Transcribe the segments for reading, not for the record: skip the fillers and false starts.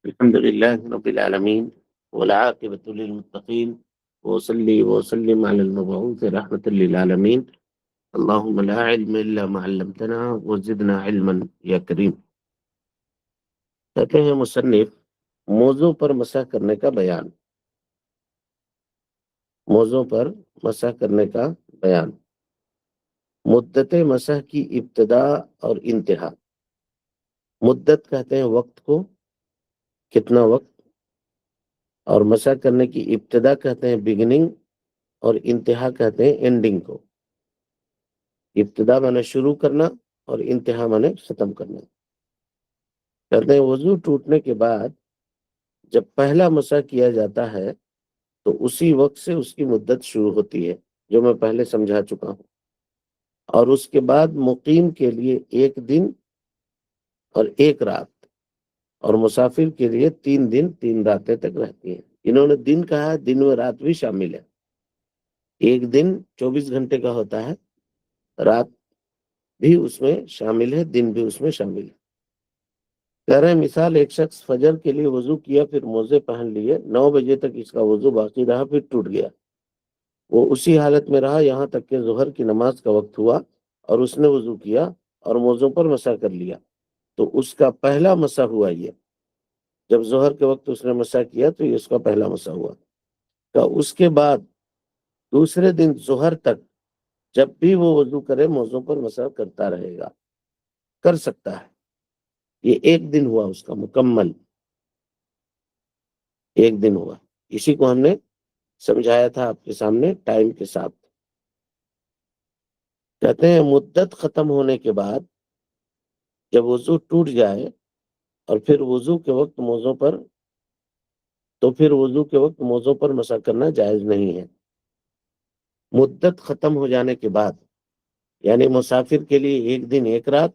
الحمد لله رب العالمين والعاقبة للمتقين وصلي وسلم على المبعوث رحمة للعالمين اللهم لا علم إلا ما علمتنا وزدنا علما یا کریم. کہتے ہیں مصنف موضوع پر مسح کرنے کا بیان. موضوع پر مسح کرنے کا بیان. مدت مسح کی ابتدا اور انتہا. مدت کہتے ہیں وقت کو، کتنا وقت، اور مسح کرنے کی ابتدا کہتے ہیں بگننگ اور انتہا کہتے ہیں اینڈنگ کو. ابتدا مانے شروع کرنا اور انتہا مانے ختم کرنا. کہتے ہیں وضو ٹوٹنے کے بعد جب پہلا مسح کیا جاتا ہے تو اسی وقت سے اس کی مدت شروع ہوتی ہے، جو میں پہلے سمجھا چکا ہوں، اور اس کے بعد مقیم کے لیے 1 دن اور 1 رات اور مسافر کے لیے 3 دن 3 راتیں تک رہتی ہیں. انہوں نے دن کہا ہے، دن و رات بھی شامل ہے. 1 دن 24 گھنٹے کا ہوتا ہے، رات بھی اس میں شامل ہے، دن بھی اس میں شامل ہے. کہہ رہے ہیں مثال ایک شخص فجر کے لیے وضو کیا، پھر موزے پہن لیے، 9 بجے تک اس کا وضو باقی رہا، پھر ٹوٹ گیا. وہ اسی حالت میں رہا یہاں تک کہ ظہر کی نماز کا وقت ہوا اور اس نے وضو کیا اور موزوں پر مسح کر لیا، تو اس کا پہلا مسح ہوا. یہ جب ظہر کے وقت اس نے مسح کیا تو یہ اس کا پہلا مسح ہوا. تو اس کے بعد دوسرے دن ظہر تک جب بھی وہ وضو کرے موزوں پر مسح کرتا رہے گا، کر سکتا ہے. یہ 1 دن ہوا اس کا مکمل، 1 دن ہوا. اسی کو ہم نے سمجھایا تھا آپ کے سامنے ٹائم کے ساتھ. کہتے ہیں مدت ختم ہونے کے بعد جب وضو ٹوٹ جائے اور پھر وضو کے وقت موزوں پر مسح کرنا جائز نہیں ہے. مدت ختم ہو جانے کے بعد یعنی مسافر کے لیے 1 دن 1 رات،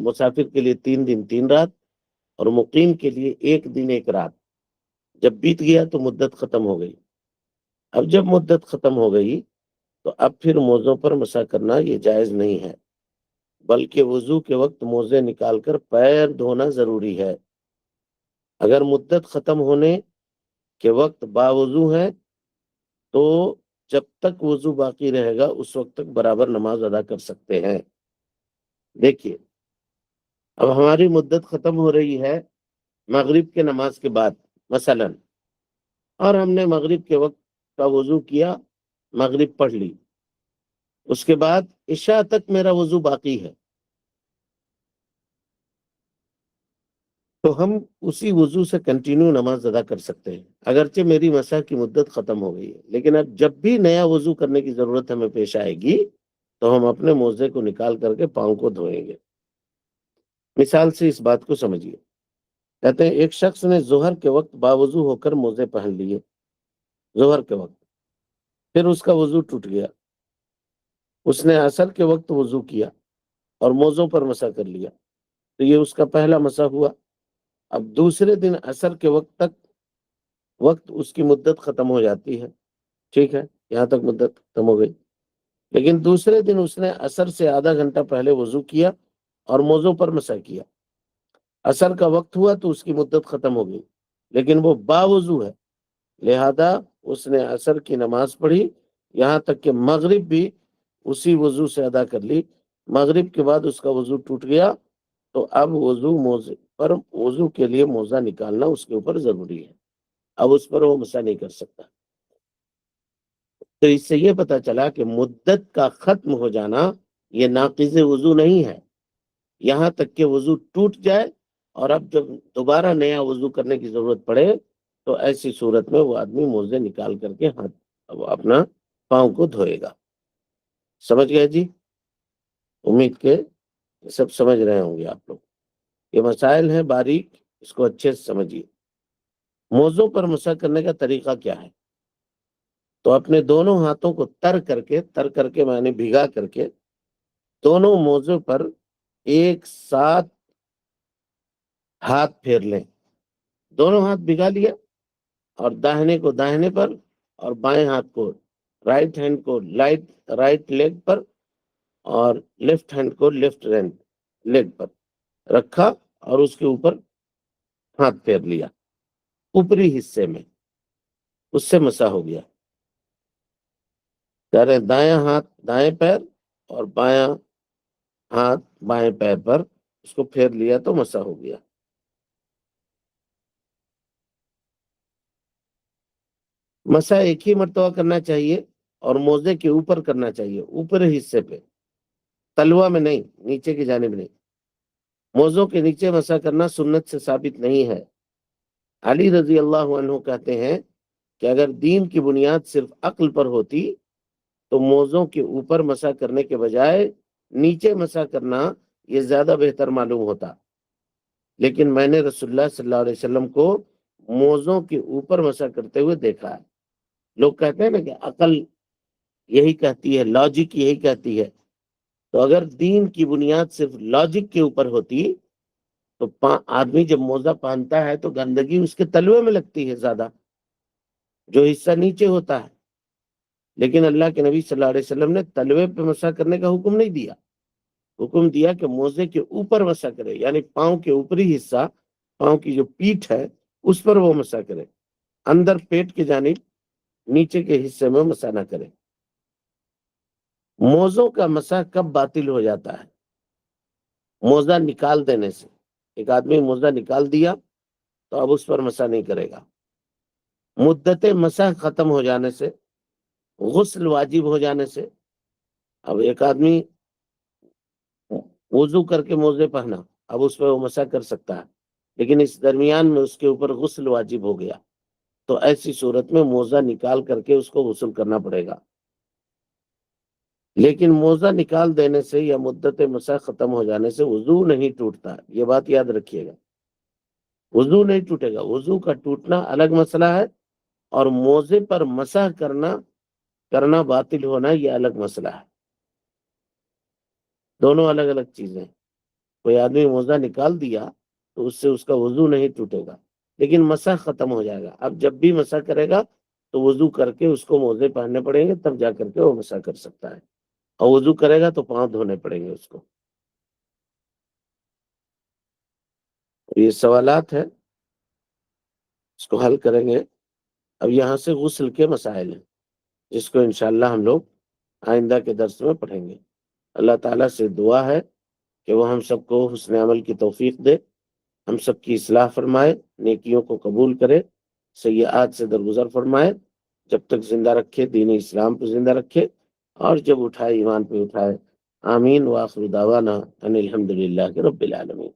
مسافر کے لیے 3 دن 3 رات اور مقیم کے لیے 1 دن 1 رات جب بیت گیا تو مدت ختم ہو گئی. اب جب مدت ختم ہو گئی تو اب پھر موزوں پر مسح کرنا یہ جائز نہیں ہے، بلکہ وضو کے وقت موزے نکال کر پیر دھونا ضروری ہے. اگر مدت ختم ہونے کے وقت باوضو ہے تو جب تک وضو باقی رہے گا اس وقت تک برابر نماز ادا کر سکتے ہیں. دیکھیے اب ہماری مدت ختم ہو رہی ہے مغرب کے نماز کے بعد مثلا، اور ہم نے مغرب کے وقت کا وضو کیا، مغرب پڑھ لی، اس کے بعد عشاء تک میرا وضو باقی ہے، تو ہم اسی وضو سے کنٹینیو نماز ادا کر سکتے ہیں اگرچہ میری مسح کی مدت ختم ہو گئی ہے. لیکن اب جب بھی نیا وضو کرنے کی ضرورت ہمیں پیش آئے گی تو ہم اپنے موزے کو نکال کر کے پاؤں کو دھوئیں گے. مثال سے اس بات کو سمجھیے. کہتے ہیں ایک شخص نے ظہر کے وقت باوضو ہو کر موزے پہن لیے، ظہر کے وقت، پھر اس کا وضو ٹوٹ گیا. اس نے عصر کے وقت وضو کیا اور موزوں پر مسح کر لیا، تو یہ اس کا پہلا مسح ہوا. اب دوسرے دن عصر کے وقت اس کی مدت ختم ہو جاتی ہے، ٹھیک ہے، یہاں تک مدت ختم ہو گئی. لیکن دوسرے دن اس نے عصر سے آدھا گھنٹہ پہلے وضو کیا اور موزوں پر مسح کیا. عصر کا وقت ہوا تو اس کی مدت ختم ہو گئی، لیکن وہ باوضو ہے، لہذا اس نے عصر کی نماز پڑھی یہاں تک کہ مغرب بھی اسی وضو سے ادا کر لی. مغرب کے بعد اس کا وضو ٹوٹ گیا تو اب وضو کے لیے موزہ نکالنا اس کے اوپر ضروری ہے. اب اس پر وہ مسح نہیں کر سکتا. تو اس سے یہ پتا چلا کہ مدت کا ختم ہو جانا یہ ناقض وضو نہیں ہے، یہاں تک کہ وضو ٹوٹ جائے اور اب جب دوبارہ نیا وضو کرنے کی ضرورت پڑے تو ایسی صورت میں وہ آدمی موزے نکال کر کے اپنا پاؤں کو دھوئے گا. سمجھ گئے جی؟ امید کے سب سمجھ رہے ہوں گے آپ لوگ. یہ مسائل ہیں باریک، اس کو اچھے سے سمجھیے. موزوں پر مسح کرنے کا طریقہ کیا ہے؟ تو اپنے دونوں ہاتھوں کو تر کر کے معنی بھگا کر کے دونوں موزوں پر ایک ساتھ ہاتھ پھیر لیں. دونوں ہاتھ بھگا لیا اور داہنے کو داہنے پر اور بائیں ہاتھ کو رائٹ ہینڈ کو رائٹ لیگ پر اور لیفٹ ہینڈ کو لیفٹ لیگ پر رکھا اور اس کے اوپر ہاتھ پھیر لیا اوپری حصے میں، اس سے مسح ہو گیا. کہہ رہے دایاں ہاتھ دائیں پیر اور بایاں ہاتھ بائیں پیر پر اس کو پھیر لیا تو مسح ہو گیا. مسح ایک ہی مرتبہ کرنا چاہیے اور موزے کے اوپر کرنا چاہیے، اوپر حصے پہ، تلوا میں نہیں، نیچے کی جانب نہیں. موزوں کے نیچے مسح کرنا سنت سے ثابت نہیں ہے. علی رضی اللہ عنہ کہتے ہیں کہ اگر دین کی بنیاد صرف عقل پر ہوتی تو موزوں کے اوپر مسح کرنے کے بجائے نیچے مسح کرنا یہ زیادہ بہتر معلوم ہوتا. لیکن میں نے رسول اللہ صلی اللہ علیہ وسلم کو موزوں کے اوپر مسح کرتے ہوئے دیکھا ہے. لوگ کہتے ہیں نا کہ عقل یہی کہتی ہے، لاجک یہی کہتی ہے. تو اگر دین کی بنیاد صرف لاجک کے اوپر ہوتی تو آدمی جب موزہ پہنتا ہے تو گندگی اس کے تلوے میں لگتی ہے زیادہ، جو حصہ نیچے ہوتا ہے. لیکن اللہ کے نبی صلی اللہ علیہ وسلم نے تلوے پہ مسح کرنے کا حکم نہیں دیا، حکم دیا کہ موزے کے اوپر مسح کرے، یعنی پاؤں کے اوپری حصہ، پاؤں کی جو پیٹھ ہے اس پر وہ مسح کرے، اندر پیٹ کی جانب نیچے کے حصے میں مسح نہ کرے. موزوں کا مسح کب باطل ہو جاتا ہے؟ موزہ نکال دینے سے. ایک آدمی موزہ نکال دیا تو اب اس پر مسح نہیں کرے گا. مدت مسح ختم ہو جانے سے، غسل واجب ہو جانے سے. اب ایک آدمی وضو کر کے موزے پہنا، اب اس پہ وہ مسح کر سکتا ہے، لیکن اس درمیان میں اس کے اوپر غسل واجب ہو گیا تو ایسی صورت میں موزہ نکال کر کے اس کو غسل کرنا پڑے گا. لیکن موزہ نکال دینے سے یا مدت مسح ختم ہو جانے سے وضو نہیں ٹوٹتا، یہ بات یاد رکھیے گا. وضو نہیں ٹوٹے گا، وضو کا ٹوٹنا الگ مسئلہ ہے اور موزے پر مسح کرنا باطل ہونا یہ الگ مسئلہ ہے. دونوں الگ الگ چیزیں. کوئی آدمی موزہ نکال دیا تو اس سے اس کا وضو نہیں ٹوٹے گا، لیکن مسح ختم ہو جائے گا. اب جب بھی مسح کرے گا تو وضو کر کے اس کو موزے پہننے پڑیں گے، تب جا کر کے وہ مسح کر سکتا ہے. اور وضو کرے گا تو پاؤں دھونے پڑیں گے اس کو. یہ سوالات ہیں، اس کو حل کریں گے. اب یہاں سے غسل کے مسائل ہیں جس کو انشاءاللہ ہم لوگ آئندہ کے درس میں پڑھیں گے. اللہ تعالیٰ سے دعا ہے کہ وہ ہم سب کو حسن عمل کی توفیق دے، ہم سب کی اصلاح فرمائے، نیکیوں کو قبول کرے، سیئات سے درگزر فرمائے، جب تک زندہ رکھے دین اسلام پہ زندہ رکھے، اور جب اٹھائے ایمان پہ اٹھائے. آمین. وآخر دعوانا ان الحمدللہ رب العالمین.